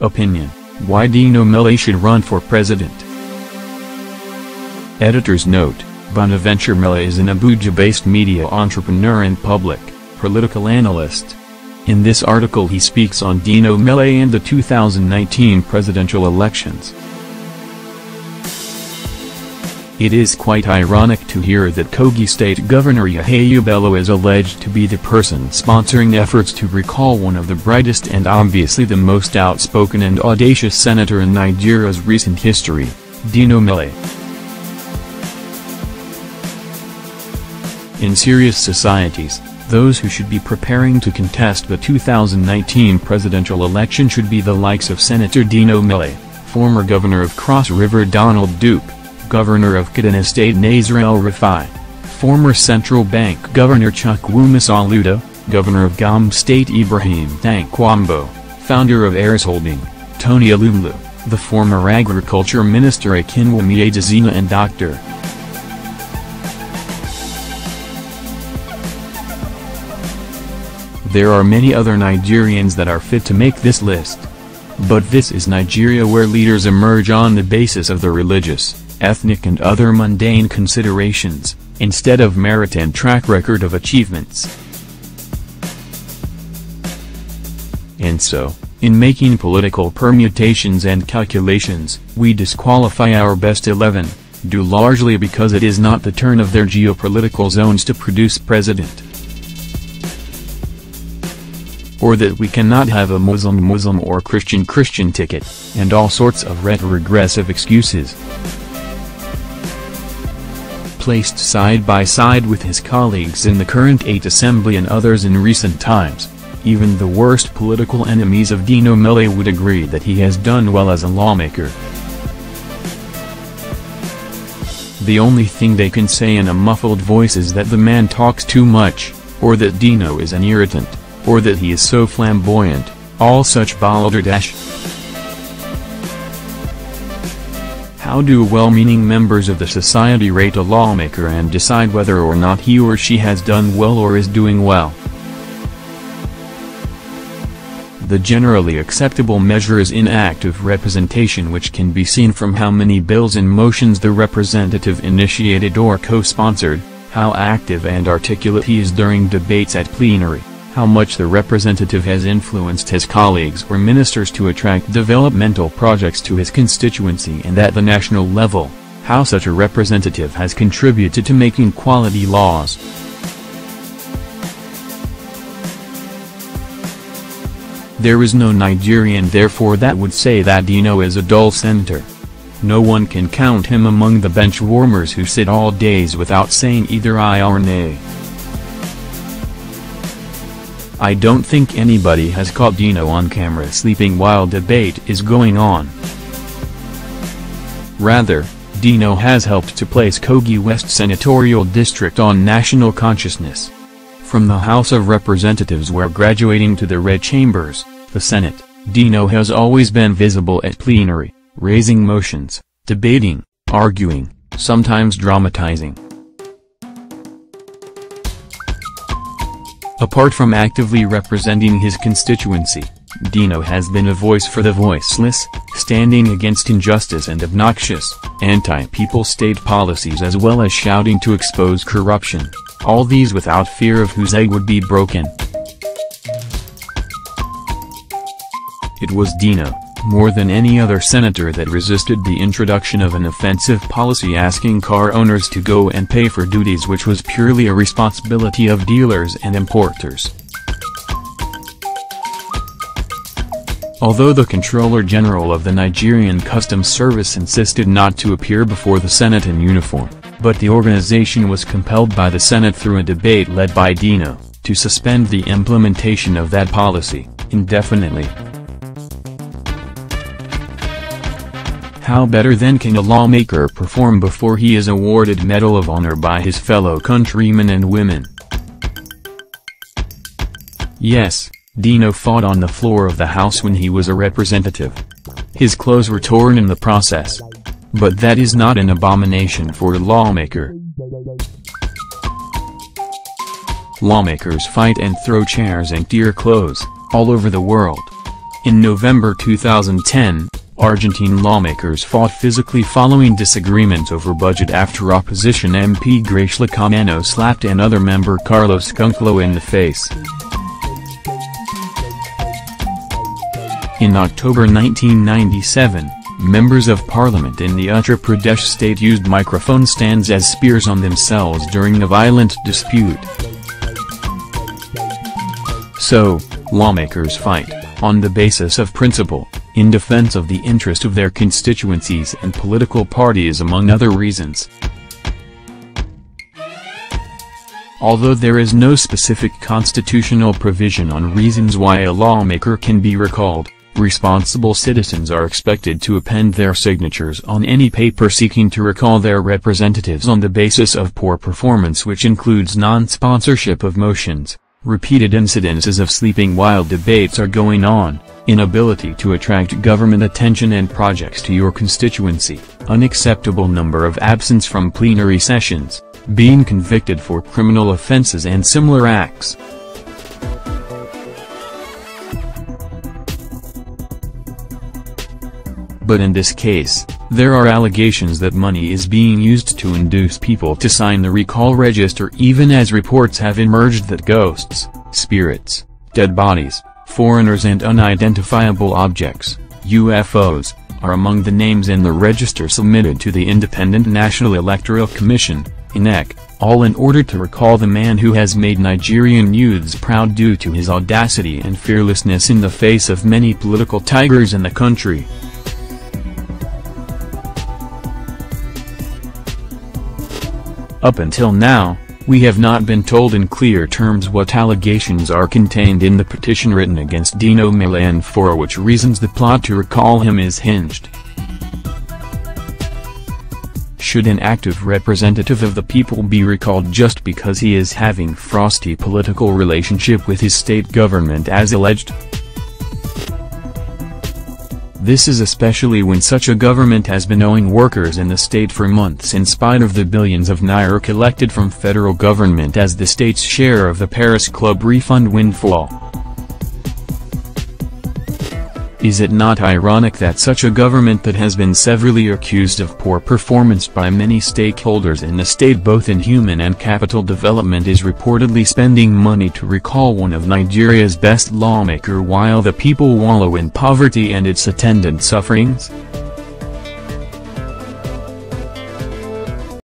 Opinion: why Dino Melaye should run for president. Editor's note: Bonaventure Melah is an Abuja-based media entrepreneur and public, political analyst. In this article he speaks on Dino Melaye and the 2019 presidential elections. It is quite ironic to hear that Kogi State Governor Yahaya Bello is alleged to be the person sponsoring efforts to recall one of the brightest and obviously the most outspoken and audacious senator in Nigeria's recent history, Dino Melaye. In serious societies, those who should be preparing to contest the 2019 presidential election should be the likes of Senator Dino Melaye, former governor of Cross River Donald Duke, Governor of Kaduna State Nasir El-Rufai, former Central Bank Governor Chukwuma Soludo, Governor of Gombe State Ibrahim Thankwambo, founder of Heirs Holding, Tony Elumelu, the former Agriculture Minister Akinwumi Adesina, and Dr. There are many other Nigerians that are fit to make this list. But this is Nigeria, where leaders emerge on the basis of their religious, ethnic and other mundane considerations, instead of merit and track record of achievements. And so, in making political permutations and calculations, we disqualify our best 11, due largely because it is not the turn of their geopolitical zones to produce president. Or that we cannot have a Muslim or Christian ticket, and all sorts of retrogressive excuses. Placed side by side with his colleagues in the current 8th Assembly and others in recent times, even the worst political enemies of Dino Melaye would agree that he has done well as a lawmaker. The only thing they can say in a muffled voice is that the man talks too much, or that Dino is an irritant, or that he is so flamboyant, all such balderdash. How do well-meaning members of the society rate a lawmaker and decide whether or not he or she has done well or is doing well? The generally acceptable measure is inactive representation, which can be seen from how many bills and motions the representative initiated or co-sponsored, how active and articulate he is during debates at plenary, how much the representative has influenced his colleagues or ministers to attract developmental projects to his constituency, and at the national level, how such a representative has contributed to making quality laws. There is no Nigerian therefore that would say that Dino is a dull senator. No one can count him among the bench warmers who sit all days without saying either aye or nay. I don't think anybody has caught Dino on camera sleeping while debate is going on. Rather, Dino has helped to place Kogi West Senatorial District on national consciousness. From the House of Representatives, where graduating to the red chambers, the Senate, Dino has always been visible at plenary, raising motions, debating, arguing, sometimes dramatizing. Apart from actively representing his constituency, Dino has been a voice for the voiceless, standing against injustice and obnoxious, anti-people state policies, as well as shouting to expose corruption, all these without fear of whose egg would be broken. It was Dino, more than any other senator, that resisted the introduction of an offensive policy asking car owners to go and pay for duties which was purely a responsibility of dealers and importers. Although the Controller General of the Nigerian Customs Service insisted not to appear before the Senate in uniform, but the organization was compelled by the Senate through a debate led by Dino, to suspend the implementation of that policy, indefinitely. How better then can a lawmaker perform before he is awarded Medal of Honor by his fellow countrymen and women? Yes, Dino fought on the floor of the House when he was a representative. His clothes were torn in the process. But that is not an abomination for a lawmaker. Lawmakers fight and throw chairs and tear clothes, all over the world. In November 2010, Argentine lawmakers fought physically following disagreements over budget after opposition MP Gracia Comano slapped another member Carlos Cunclo in the face. In October 1997, members of parliament in the Uttar Pradesh state used microphone stands as spears on themselves during a violent dispute. So, lawmakers fight, on the basis of principle, in defense of the interest of their constituencies and political parties among other reasons. Although there is no specific constitutional provision on reasons why a lawmaker can be recalled, responsible citizens are expected to append their signatures on any paper seeking to recall their representatives on the basis of poor performance, which includes non-sponsorship of motions, repeated incidences of sleeping while debates are going on, inability to attract government attention and projects to your constituency, unacceptable number of absence from plenary sessions, being convicted for criminal offenses and similar acts. But in this case, there are allegations that money is being used to induce people to sign the recall register, even as reports have emerged that ghosts, spirits, dead bodies, foreigners and unidentifiable objects, UFOs, are among the names in the register submitted to the Independent National Electoral Commission, INEC, all in order to recall the man who has made Nigerian youths proud due to his audacity and fearlessness in the face of many political tigers in the country. Up until now, we have not been told in clear terms what allegations are contained in the petition written against Dino Melaye and for which reasons the plot to recall him is hinged. Should an active representative of the people be recalled just because he is having frosty political relationship with his state government as alleged? This is especially when such a government has been owing workers in the state for months in spite of the billions of naira collected from federal government as the state's share of the Paris Club refund windfall. Is it not ironic that such a government that has been severely accused of poor performance by many stakeholders in the state both in human and capital development is reportedly spending money to recall one of Nigeria's best lawmakers while the people wallow in poverty and its attendant sufferings?